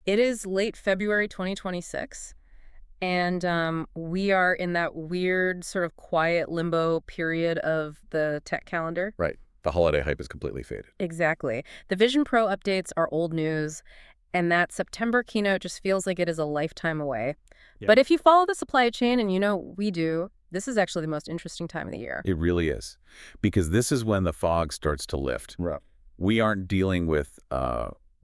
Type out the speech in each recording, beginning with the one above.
It is late February 2026, and we are in that weird sort of quiet limbo period of the tech calendar. Right. The holiday hype is completely faded. Exactly. The Vision Pro updates are old news, and that September keynote just feels like it is a lifetime away. Yeah. But if you follow the supply chain, and you know we do, this is actually the most interesting time of the year. It really is. Because this is when the fog starts to lift. Right. We aren't dealing with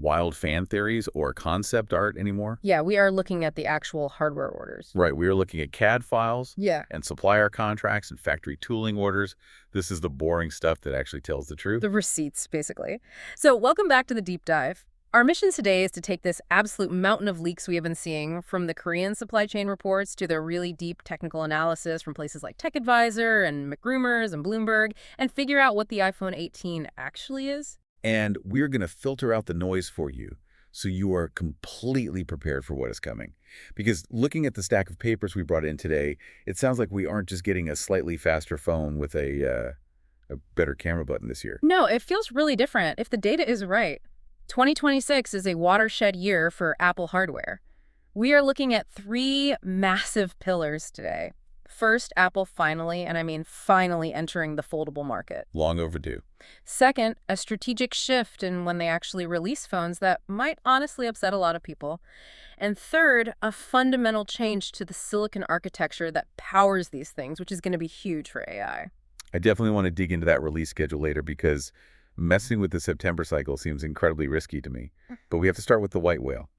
wild fan theories or concept art anymore. Yeah, we are looking at the actual hardware orders. Right. We are looking at CAD files Yeah. and supplier contracts and factory tooling orders. This is the boring stuff that actually tells the truth. The receipts, basically. So welcome back to the deep dive. Our mission today is to take this absolute mountain of leaks we have been seeing, from the Korean supply chain reports to the really deep technical analysis from places like TechAdvisor and McRumors and Bloomberg, and figure out what the iPhone 18 actually is. And we're going to filter out the noise for you so you are completely prepared for what is coming. Because looking at the stack of papers we brought in today, it sounds like we aren't just getting a slightly faster phone with a better camera button this year. No, it feels really different if the data is right. 2026 is a watershed year for Apple hardware. We are looking at three massive pillars today. First, Apple finally, and I mean finally, entering the foldable market. Long overdue. Second, a strategic shift in when they actually release phones that might honestly upset a lot of people. And third, a fundamental change to the silicon architecture that powers these things, which is going to be huge for AI. I definitely want to dig into that release schedule later because messing with the September cycle seems incredibly risky to me. But we have to start with the white whale,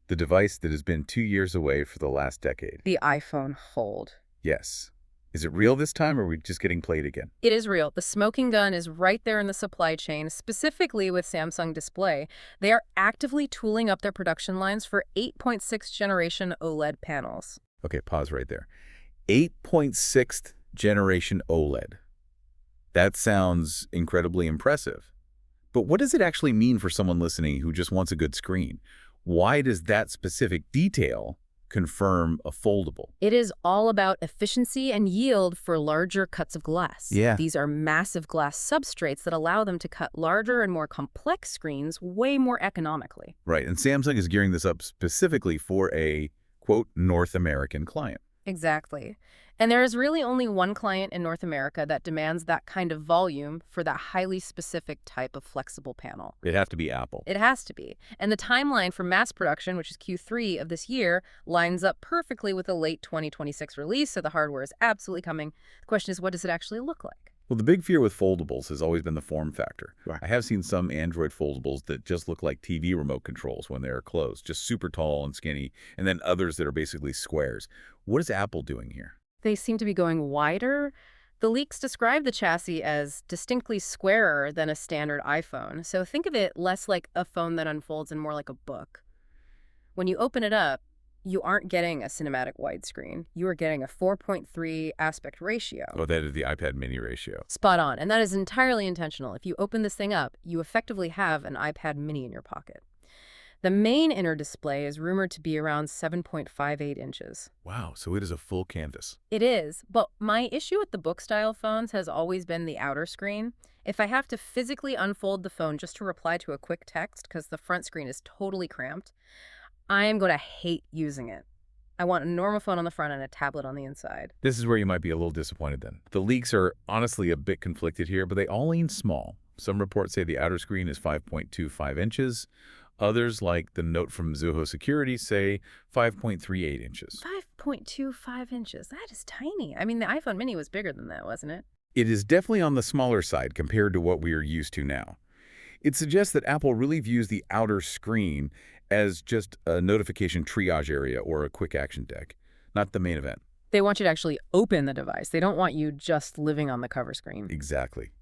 the device that has been 2 years away for the last decade. The iPhone Fold. Yes. Is it real this time, or are we just getting played again? It is real. The smoking gun is right there in the supply chain, specifically with Samsung Display. They are actively tooling up their production lines for 8.6 generation OLED panels. Okay, pause right there. 8.6th generation OLED. That sounds incredibly impressive. But what does it actually mean for someone listening who just wants a good screen? Why does that specific detail confirm a foldable? It is all about efficiency and yield for larger cuts of glass. Yeah. These are massive glass substrates that allow them to cut larger and more complex screens way more economically. Right, and Samsung is gearing this up specifically for a, quote, North American client. Exactly. And there is really only one client in North America that demands that kind of volume for that highly specific type of flexible panel. It'd have to be Apple. It has to be. And the timeline for mass production, which is Q3 of this year, lines up perfectly with a late 2026 release, so the hardware is absolutely coming. The question is, what does it actually look like? Well, the big fear with foldables has always been the form factor. Right. I have seen some Android foldables that just look like TV remote controls when they're closed, just super tall and skinny, and then others that are basically squares. What is Apple doing here? They seem to be going wider. The leaks describe the chassis as distinctly squarer than a standard iPhone, so think of it less like a phone that unfolds and more like a book. When you open it up, you aren't getting a cinematic widescreen. You are getting a 4.3 aspect ratio. Oh, that is the iPad mini ratio. Spot on, and that is entirely intentional. If you open this thing up, you effectively have an iPad mini in your pocket. The main inner display is rumored to be around 7.58 inches. Wow, so it is a full canvas. It is, but my issue with the book-style phones has always been the outer screen. If I have to physically unfold the phone just to reply to a quick text because the front screen is totally cramped, I am going to hate using it. I want a normal phone on the front and a tablet on the inside. This is where you might be a little disappointed then. The leaks are honestly a bit conflicted here, but they all lean small. Some reports say the outer screen is 5.25 inches. Others, like the note from Zuho Security, say 5.38 inches. 5.25 inches. That is tiny. I mean, the iPhone mini was bigger than that, wasn't it? It is definitely on the smaller side compared to what we are used to now. It suggests that Apple really views the outer screen as just a notification triage area or a quick action deck, not the main event. They want you to actually open the device. They don't want you just living on the cover screen. Exactly.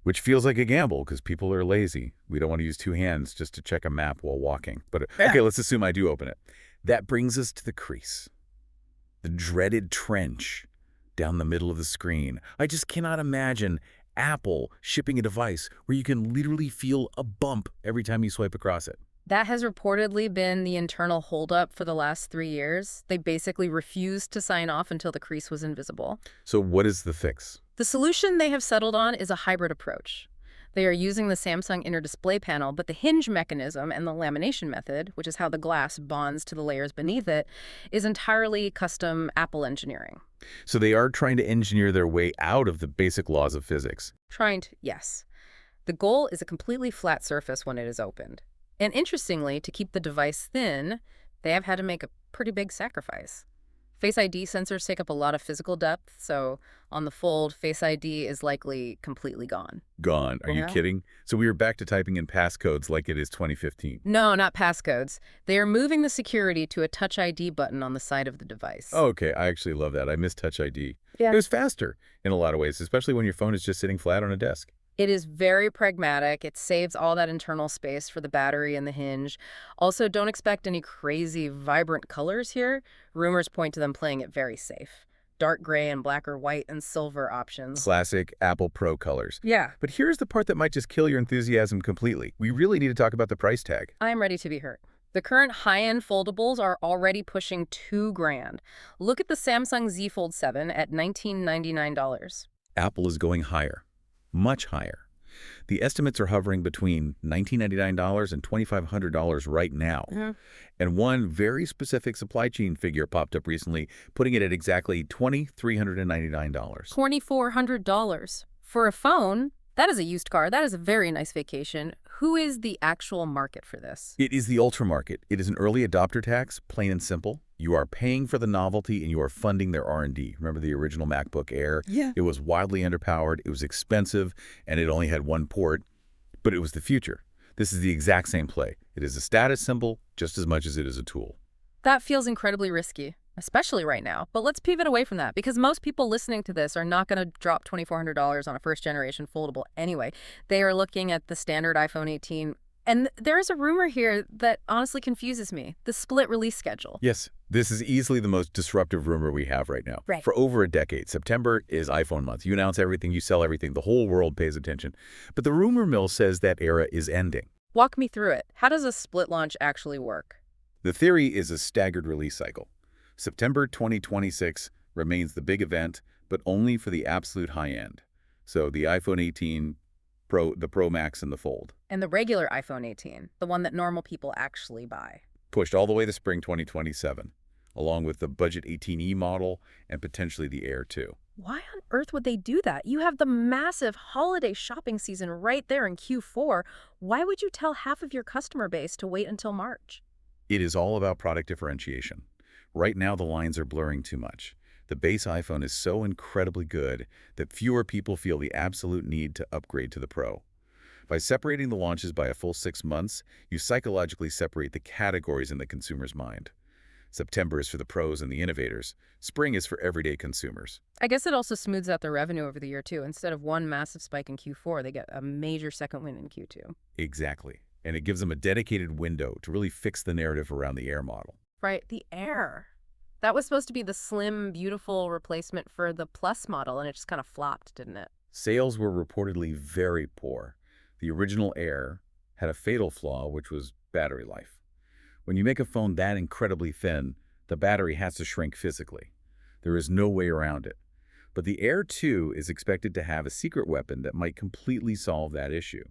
Which feels like a gamble because people are lazy. We don't want to use two hands just to check a map while walking. But okay, let's assume I do open it. That brings us to the crease. The dreaded trench down the middle of the screen. I just cannot imagine Apple shipping a device where you can literally feel a bump every time you swipe across it. That has reportedly been the internal holdup for the last 3 years. They basically refused to sign off until the crease was invisible. So what is the fix? The solution they have settled on is a hybrid approach. They are using the Samsung inner display panel, but the hinge mechanism and the lamination method, which is how the glass bonds to the layers beneath it, is entirely custom Apple engineering. So they are trying to engineer their way out of the basic laws of physics. Yes. The goal is a completely flat surface when it is opened. And interestingly, to keep the device thin, they have had to make a pretty big sacrifice. Face ID sensors take up a lot of physical depth, so on the fold, Face ID is likely completely gone. Gone. Are you Yeah. kidding? So we are back to typing in passcodes like it is 2015. No, not passcodes. They are moving the security to a Touch ID button on the side of the device. Okay, I actually love that. I miss Touch ID. Yeah. It was faster in a lot of ways, especially when your phone is just sitting flat on a desk. It is very pragmatic. It saves all that internal space for the battery and the hinge. Also, don't expect any crazy, vibrant colors here. Rumors point to them playing it very safe. Dark gray and black or white and silver options. Classic Apple Pro colors. Yeah, But here's the part that might just kill your enthusiasm completely. We really need to talk about the price tag. I am ready to be hurt. The current high-end foldables are already pushing $2,000. Look at the Samsung Z Fold 7 at $1,999. Apple is going higher, much higher. The estimates are hovering between $1,999 and $2,500 right now. And one very specific supply chain figure popped up recently, putting it at exactly $2,399. $2,400 for a phone. That is a used car. That is a very nice vacation. Who is the actual market for this? It is the ultra market. It is an early adopter tax, plain and simple. You are paying for the novelty and you are funding their R&D. Remember the original MacBook Air? Yeah. It was wildly underpowered, it was expensive, and it only had one port, but it was the future. This is the exact same play. It is a status symbol just as much as it is a tool. That feels incredibly risky, especially right now. But let's pivot away from that because most people listening to this are not going to drop $2,400 on a first-generation foldable anyway. They are looking at the standard iPhone 18. And there is a rumor here that honestly confuses me, the split release schedule. Yes, this is easily the most disruptive rumor we have right now. Right. For over a decade, September is iPhone month. You announce everything, you sell everything, the whole world pays attention. But the rumor mill says that era is ending. Walk me through it. How does a split launch actually work? The theory is a staggered release cycle. September 2026 remains the big event, but only for the absolute high end. So the iPhone 18 Pro, the Pro Max, and the Fold. And the regular iPhone 18, the one that normal people actually buy. Pushed all the way to spring 2027, along with the budget 18e model and potentially the Air 2. Why on earth would they do that? You have the massive holiday shopping season right there in Q4. Why would you tell half of your customer base to wait until March? It is all about product differentiation. Right now, the lines are blurring too much. The base iPhone is so incredibly good that fewer people feel the absolute need to upgrade to the Pro. By separating the launches by a full 6 months, you psychologically separate the categories in the consumer's mind. September is for the pros and the innovators. Spring is for everyday consumers. I guess it also smooths out the revenue over the year, too. Instead of one massive spike in Q4, they get a major second win in Q2. Exactly. And it gives them a dedicated window to really fix the narrative around the Air model. Right, the Air. That was supposed to be the slim, beautiful replacement for the Plus model, and it just kind of flopped, didn't it? Sales were reportedly very poor. The original Air had a fatal flaw, which was battery life. When you make a phone that incredibly thin, the battery has to shrink physically. There is no way around it. But the Air 2 is expected to have a secret weapon that might completely solve that issue.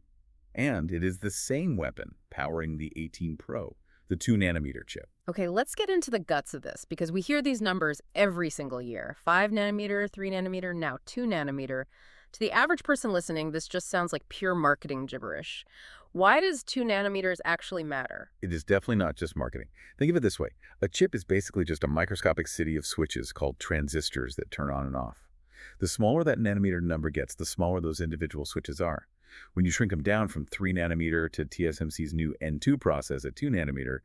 And it is the same weapon powering the 18 Pro, the 2-nanometer chip. Okay, let's get into the guts of this because we hear these numbers every single year. 5 nanometer, 3 nanometer, now 2 nanometer. To the average person listening, this just sounds like pure marketing gibberish. Why does 2 nanometers actually matter? It is definitely not just marketing. Think of it this way. A chip is basically just a microscopic city of switches called transistors that turn on and off. The smaller that nanometer number gets, the smaller those individual switches are. When you shrink them down from 3 nanometer to TSMC's new N2 process at 2 nanometer,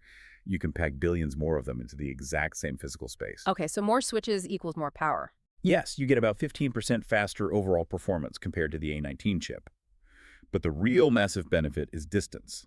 you can pack billions more of them into the exact same physical space. Okay, so more switches equals more power. Yes, you get about 15% faster overall performance compared to the A19 chip. But the real massive benefit is distance.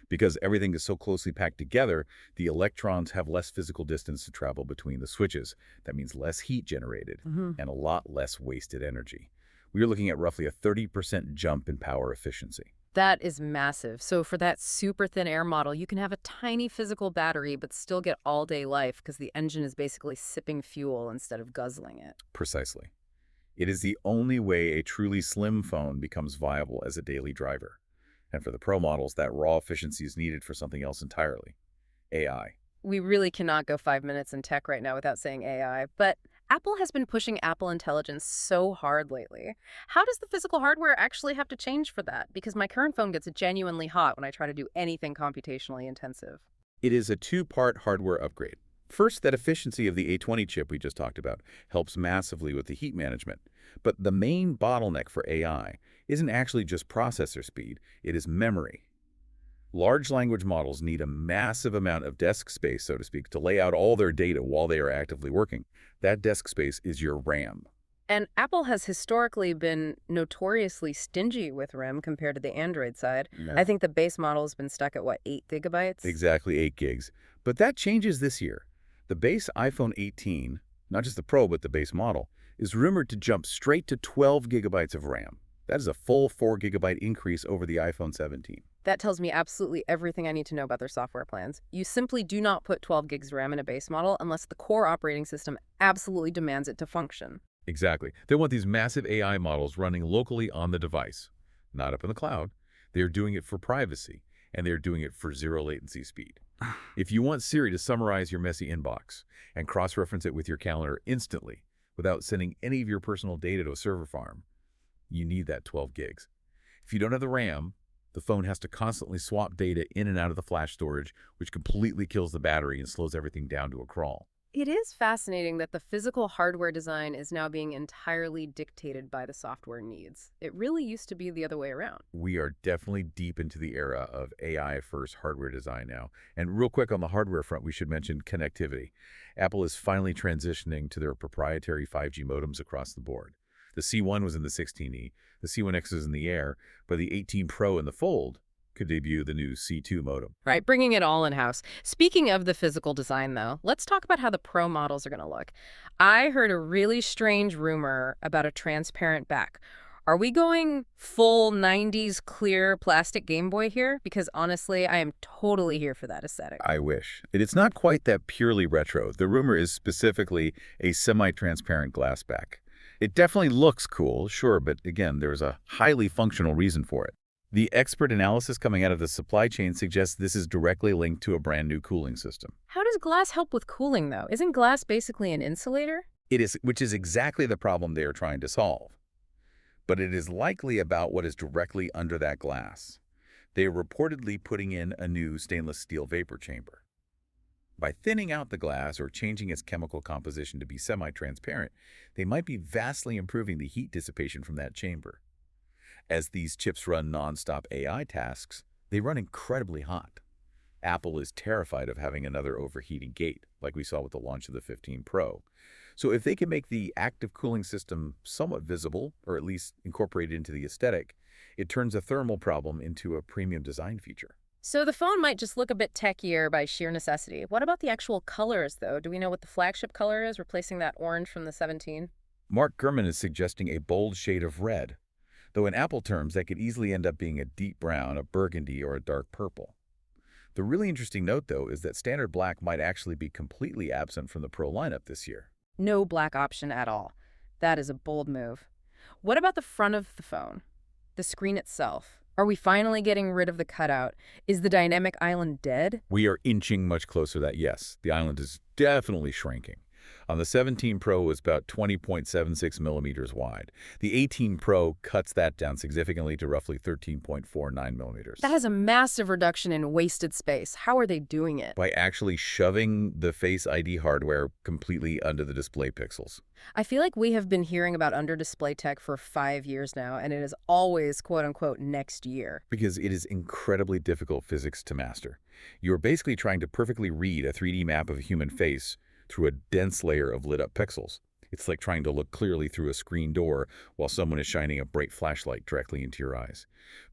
Because everything is so closely packed together, the electrons have less physical distance to travel between the switches. That means less heat generated and a lot less wasted energy. We are looking at roughly a 30% jump in power efficiency. That is massive. So for that super thin Air model, you can have a tiny physical battery but still get all-day life because the engine is basically sipping fuel instead of guzzling it. Precisely. It is the only way a truly slim phone becomes viable as a daily driver. And for the Pro models, that raw efficiency is needed for something else entirely: AI. We really cannot go 5 minutes in tech right now without saying AI, but Apple has been pushing Apple Intelligence so hard lately. How does the physical hardware actually have to change for that? Because my current phone gets genuinely hot when I try to do anything computationally intensive. It is a two-part hardware upgrade. First, that efficiency of the A20 chip we just talked about helps massively with the heat management. But the main bottleneck for AI isn't actually just processor speed, it is memory. Large language models need a massive amount of disk space, so to speak, to lay out all their data while they are actively working. That disk space is your RAM. And Apple has historically been notoriously stingy with RAM compared to the Android side. Yeah. I think the base model has been stuck at, what, 8 gigabytes? Exactly 8 gigs. But that changes this year. The base iPhone 18, not just the Pro, but the base model, is rumored to jump straight to 12 gigabytes of RAM. That is a full 4 gigabyte increase over the iPhone 17. That tells me absolutely everything I need to know about their software plans. You simply do not put 12 gigs RAM in a base model unless the core operating system absolutely demands it to function. Exactly. They want these massive AI models running locally on the device, not up in the cloud. They're doing it for privacy, and they're doing it for zero latency speed. If you want Siri to summarize your messy inbox and cross-reference it with your calendar instantly without sending any of your personal data to a server farm, you need that 12 gigs. If you don't have the RAM, the phone has to constantly swap data in and out of the flash storage, which completely kills the battery and slows everything down to a crawl. It is fascinating that the physical hardware design is now being entirely dictated by the software needs. It really used to be the other way around. We are definitely deep into the era of AI-first hardware design now. And real quick on the hardware front, we should mention connectivity. Apple is finally transitioning to their proprietary 5G modems across the board. The C1 was in the 16E, the C1X is in the Air, but the 18 Pro and the Fold could debut the new C2 modem. Right, bringing it all in-house. Speaking of the physical design, though, let's talk about how the Pro models are going to look. I heard a really strange rumor about a transparent back. Are we going full 90s clear plastic Game Boy here? Because honestly, I am totally here for that aesthetic. I wish. It's not quite that purely retro. The rumor is specifically a semi-transparent glass back. It definitely looks cool, sure, but again, there's a highly functional reason for it. The expert analysis coming out of the supply chain suggests this is directly linked to a brand new cooling system. How does glass help with cooling, though? Isn't glass basically an insulator? It is, which is exactly the problem they are trying to solve. But it is likely about what is directly under that glass. They are reportedly putting in a new stainless steel vapor chamber. By thinning out the glass or changing its chemical composition to be semi-transparent, they might be vastly improving the heat dissipation from that chamber. As these chips run non-stop AI tasks, they run incredibly hot. Apple is terrified of having another overheating gate, like we saw with the launch of the 15 Pro. So if they can make the active cooling system somewhat visible, or at least incorporated into the aesthetic, it turns a thermal problem into a premium design feature. So the phone might just look a bit techier by sheer necessity. What about the actual colors, though? Do we know what the flagship color is, replacing that orange from the 17? Mark Gurman is suggesting a bold shade of red, though in Apple terms that could easily end up being a deep brown, a burgundy, or a dark purple. The really interesting note, though, is that standard black might actually be completely absent from the Pro lineup this year. No black option at all. That is a bold move. What about the front of the phone? The screen itself? Are we finally getting rid of the cutout? Is the dynamic island dead? We are inching much closer to that, yes. The island is definitely shrinking. On the 17 Pro, it was about 20.76 millimeters wide. The 18 Pro cuts that down significantly to roughly 13.49 millimeters. That is a massive reduction in wasted space. How are they doing it? By actually shoving the Face ID hardware completely under the display pixels. I feel like we have been hearing about under-display tech for 5 years now, and it is always, quote-unquote, next year. Because it is incredibly difficult physics to master. You're basically trying to perfectly read a 3D map of a human face through a dense layer of lit-up pixels. It's like trying to look clearly through a screen door while someone is shining a bright flashlight directly into your eyes.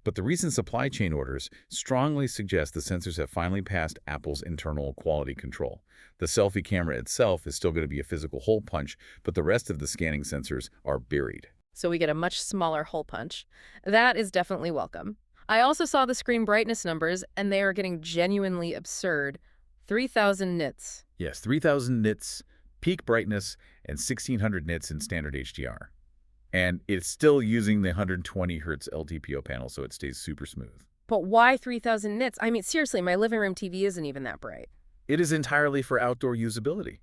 But the recent supply chain orders strongly suggest the sensors have finally passed Apple's internal quality control. The selfie camera itself is still going to be a physical hole punch, but the rest of the scanning sensors are buried. So we get a much smaller hole punch. That is definitely welcome. I also saw the screen brightness numbers, and they are getting genuinely absurd. 3,000 nits. Yes, 3,000 nits, peak brightness, and 1,600 nits in standard HDR. And it's still using the 120 hertz LTPO panel, so it stays super smooth. But why 3,000 nits? I mean, seriously, my living room TV isn't even that bright. It is entirely for outdoor usability.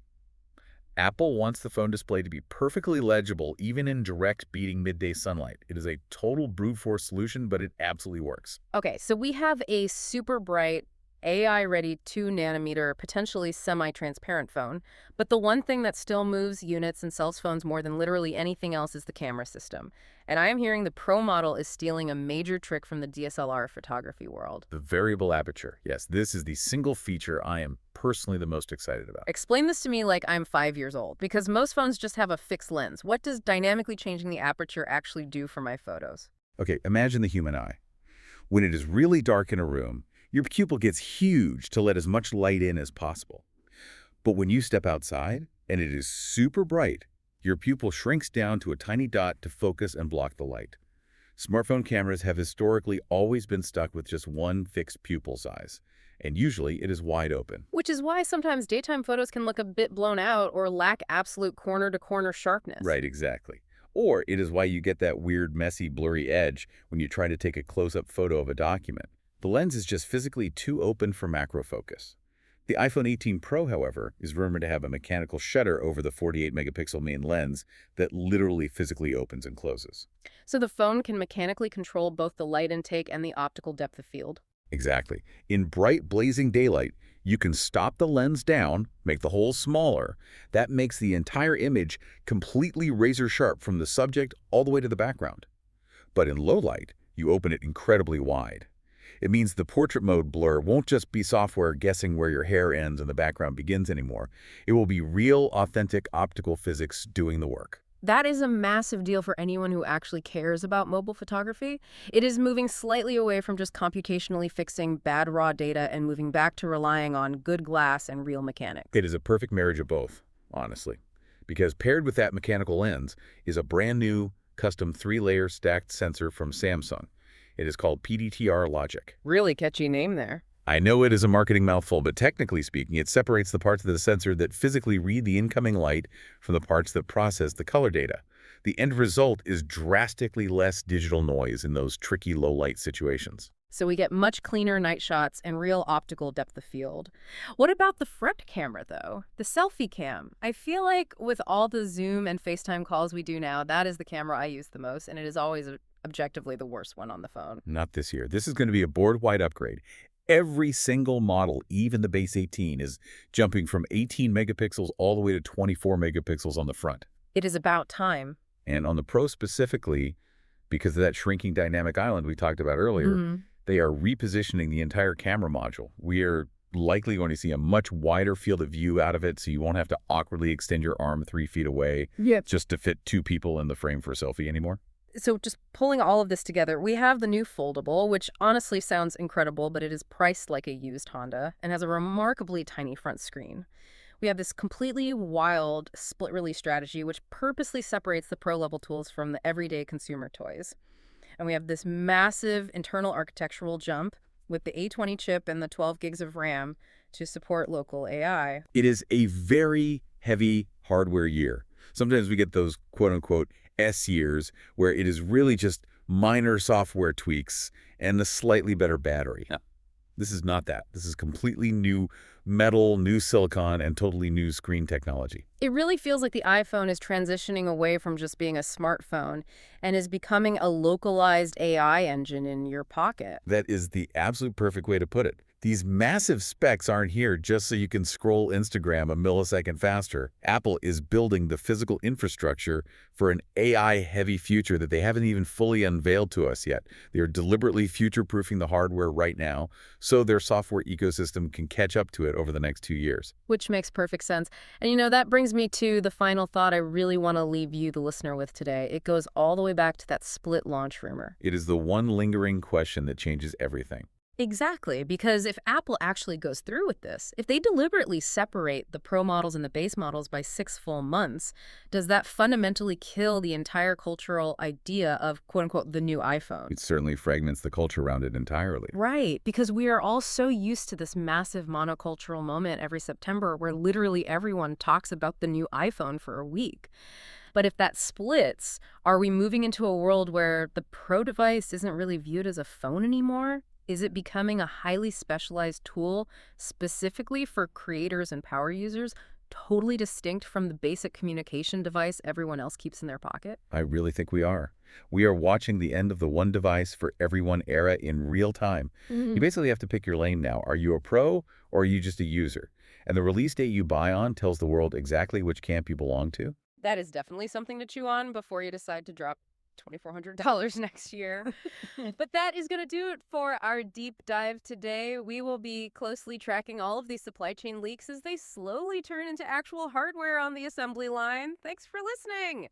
Apple wants the phone display to be perfectly legible even in direct beating midday sunlight. It is a total brute force solution, but it absolutely works. Okay, so we have a super bright, AI-ready 2 nanometer, potentially semi-transparent phone, but the one thing that still moves units and sells phones more than literally anything else is the camera system. And I am hearing the Pro model is stealing a major trick from the DSLR photography world. The variable aperture. Yes, this is the single feature I am personally the most excited about. Explain this to me like I'm 5 years old, because most phones just have a fixed lens. What does dynamically changing the aperture actually do for my photos? Okay, imagine the human eye. When it is really dark in a room, your pupil gets huge to let as much light in as possible. But when you step outside and it is super bright, your pupil shrinks down to a tiny dot to focus and block the light. Smartphone cameras have historically always been stuck with just one fixed pupil size, and usually it is wide open. Which is why sometimes daytime photos can look a bit blown out or lack absolute corner-to-corner sharpness. Right, exactly. Or it is why you get that weird, messy, blurry edge when you try to take a close-up photo of a document. The lens is just physically too open for macro focus. The iPhone 18 Pro, however, is rumored to have a mechanical shutter over the 48-megapixel main lens that literally physically opens and closes. So the phone can mechanically control both the light intake and the optical depth of field. Exactly. In bright, blazing daylight, you can stop the lens down, make the hole smaller. That makes the entire image completely razor-sharp from the subject all the way to the background. But in low light, you open it incredibly wide. It means the portrait mode blur won't just be software guessing where your hair ends and the background begins anymore. It will be real, authentic optical physics doing the work. That is a massive deal for anyone who actually cares about mobile photography. It is moving slightly away from just computationally fixing bad raw data and moving back to relying on good glass and real mechanics. It is a perfect marriage of both, honestly. Because paired with that mechanical lens is a brand new, custom 3-layer stacked sensor from Samsung. It is called PDTR Logic. Really catchy name there. I know it is a marketing mouthful, but technically speaking, it separates the parts of the sensor that physically read the incoming light from the parts that process the color data. The end result is drastically less digital noise in those tricky low-light situations. So we get much cleaner night shots and real optical depth of field. What about the front camera, though? The selfie cam. I feel like with all the Zoom and FaceTime calls we do now, that is the camera I use the most, and it is always objectively the worst one on the phone. Not this year. This is going to be a board-wide upgrade. Every single model, even the base 18, is jumping from 18 megapixels all the way to 24 megapixels on the front. It is about time. And on the Pro specifically, because of that shrinking dynamic island we talked about earlier, they are repositioning the entire camera module. We are likely going to see a much wider field of view out of it, so you won't have to awkwardly extend your arm 3 feet away just to fit 2 people in the frame for a selfie anymore. So just pulling all of this together, we have the new foldable, which honestly sounds incredible, but it is priced like a used Honda and has a remarkably tiny front screen. We have this completely wild split-release strategy, which purposely separates the pro-level tools from the everyday consumer toys. And we have this massive internal architectural jump with the A20 chip and the 12 gigs of RAM to support local AI. It is a very heavy hardware year. Sometimes we get those quote-unquote S years where it is really just minor software tweaks and a slightly better battery. Yeah. This is not that. This is completely new metal, new silicon, and totally new screen technology. It really feels like the iPhone is transitioning away from just being a smartphone and is becoming a localized AI engine in your pocket. That is the absolute perfect way to put it. These massive specs aren't here just so you can scroll Instagram a millisecond faster. Apple is building the physical infrastructure for an AI-heavy future that they haven't even fully unveiled to us yet. They are deliberately future-proofing the hardware right now so their software ecosystem can catch up to it over the next 2 years. Which makes perfect sense. And you know, that brings me to the final thought I really want to leave you, the listener, with today. It goes all the way back to that split launch rumor. It is the one lingering question that changes everything. Exactly, because if Apple actually goes through with this, if they deliberately separate the Pro models and the base models by 6 full months, does that fundamentally kill the entire cultural idea of, quote-unquote, the new iPhone? It certainly fragments the culture around it entirely. Right, because we are all so used to this massive monocultural moment every September where literally everyone talks about the new iPhone for a week. But if that splits, are we moving into a world where the Pro device isn't really viewed as a phone anymore? Is it becoming a highly specialized tool specifically for creators and power users, totally distinct from the basic communication device everyone else keeps in their pocket? I really think we are. We are watching the end of the one device for everyone era in real time. You Mhm. basically have to pick your lane now. Are you a pro or are you just a user? And the release date you buy on tells the world exactly which camp you belong to. That is definitely something to chew on before you decide to drop $2,400 next year. But that is going to do it for our deep dive today. We will be closely tracking all of these supply chain leaks as they slowly turn into actual hardware on the assembly line. Thanks for listening.